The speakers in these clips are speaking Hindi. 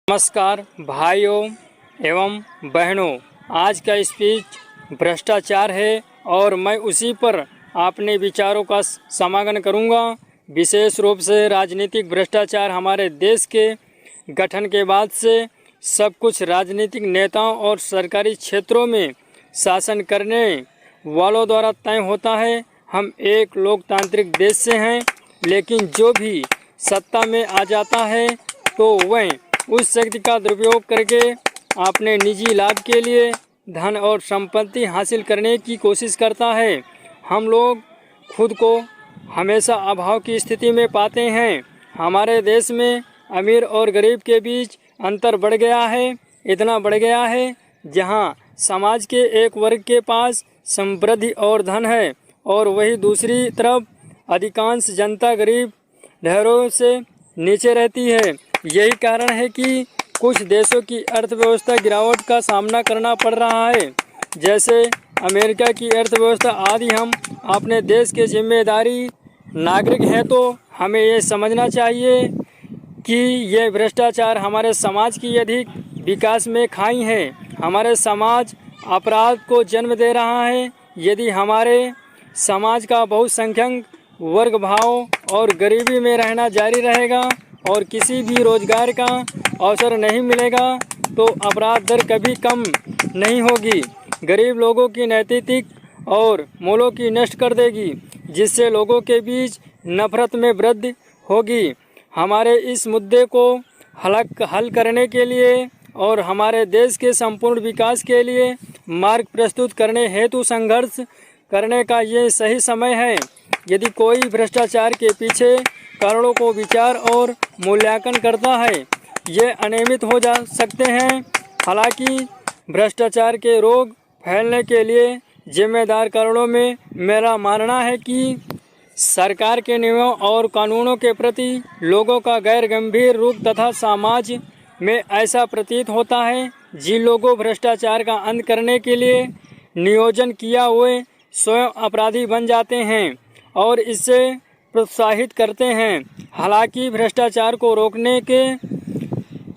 नमस्कार भाइयों एवं बहनों, आज का स्पीच भ्रष्टाचार है और मैं उसी पर अपने विचारों का समागम करूंगा। विशेष रूप से राजनीतिक भ्रष्टाचार हमारे देश के गठन के बाद से सब कुछ राजनीतिक नेताओं और सरकारी क्षेत्रों में शासन करने वालों द्वारा तय होता है। हम एक लोकतांत्रिक देश से हैं, लेकिन जो भी सत्ता में आ जाता है तो वह उस शक्ति का दुरुपयोग करके अपने निजी लाभ के लिए धन और संपत्ति हासिल करने की कोशिश करता है। हम लोग खुद को हमेशा अभाव की स्थिति में पाते हैं। हमारे देश में अमीर और गरीब के बीच अंतर बढ़ गया है, इतना बढ़ गया है जहां समाज के एक वर्ग के पास समृद्धि और धन है और वही दूसरी तरफ अधिकांश जनता गरीब ढेरों से नीचे रहती है। यही कारण है कि कुछ देशों की अर्थव्यवस्था गिरावट का सामना करना पड़ रहा है, जैसे अमेरिका की अर्थव्यवस्था आदि। हम अपने देश के जिम्मेदारी नागरिक हैं तो हमें ये समझना चाहिए कि ये भ्रष्टाचार हमारे समाज की अधिक विकास में खाई है। हमारे समाज अपराध को जन्म दे रहा है। यदि हमारे समाज का बहुसंख्यक वर्ग भाव और गरीबी में रहना जारी रहेगा और किसी भी रोजगार का अवसर नहीं मिलेगा तो अपराध दर कभी कम नहीं होगी। गरीब लोगों की नैतिक और मूल्यों की नष्ट कर देगी, जिससे लोगों के बीच नफरत में वृद्धि होगी। हमारे इस मुद्दे को हल करने के लिए और हमारे देश के संपूर्ण विकास के लिए मार्ग प्रस्तुत करने हेतु संघर्ष करने का ये सही समय है। यदि कोई भ्रष्टाचार के पीछे कारणों को विचार और मूल्यांकन करता है, ये अनियमित हो जा सकते हैं। हालांकि भ्रष्टाचार के रोग फैलने के लिए जिम्मेदार कारणों में मेरा मानना है कि सरकार के नियमों और कानूनों के प्रति लोगों का गैर गंभीर रुख तथा समाज में ऐसा प्रतीत होता है जिन लोगों भ्रष्टाचार का अंत करने के लिए नियोजन किया हुए स्वयं अपराधी बन जाते हैं और इससे प्रोत्साहित करते हैं। हालांकि भ्रष्टाचार को रोकने के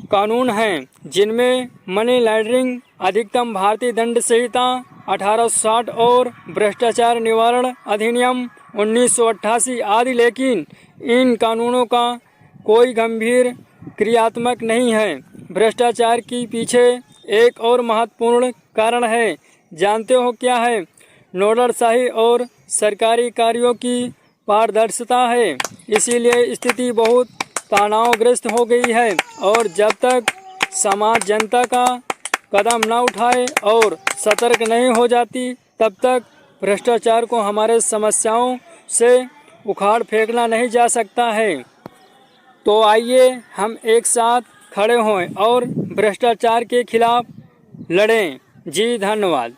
कानून हैं, जिनमें मनी लॉन्ड्रिंग अधिकतम भारतीय दंड संहिता 1860 और भ्रष्टाचार निवारण अधिनियम 1988 आदि, लेकिन इन कानूनों का कोई गंभीर क्रियात्मक नहीं है। भ्रष्टाचार के पीछे एक और महत्वपूर्ण कारण है, जानते हो क्या है? नोटरशाही और सरकारी कार्यों की पारदर्शिता है। इसीलिए स्थिति बहुत तनावग्रस्त हो गई है और जब तक समाज जनता का कदम न उठाए और सतर्क नहीं हो जाती, तब तक भ्रष्टाचार को हमारे समस्याओं से उखाड़ फेंकना नहीं जा सकता है। तो आइए हम एक साथ खड़े हों और भ्रष्टाचार के खिलाफ लड़ें। जी धन्यवाद।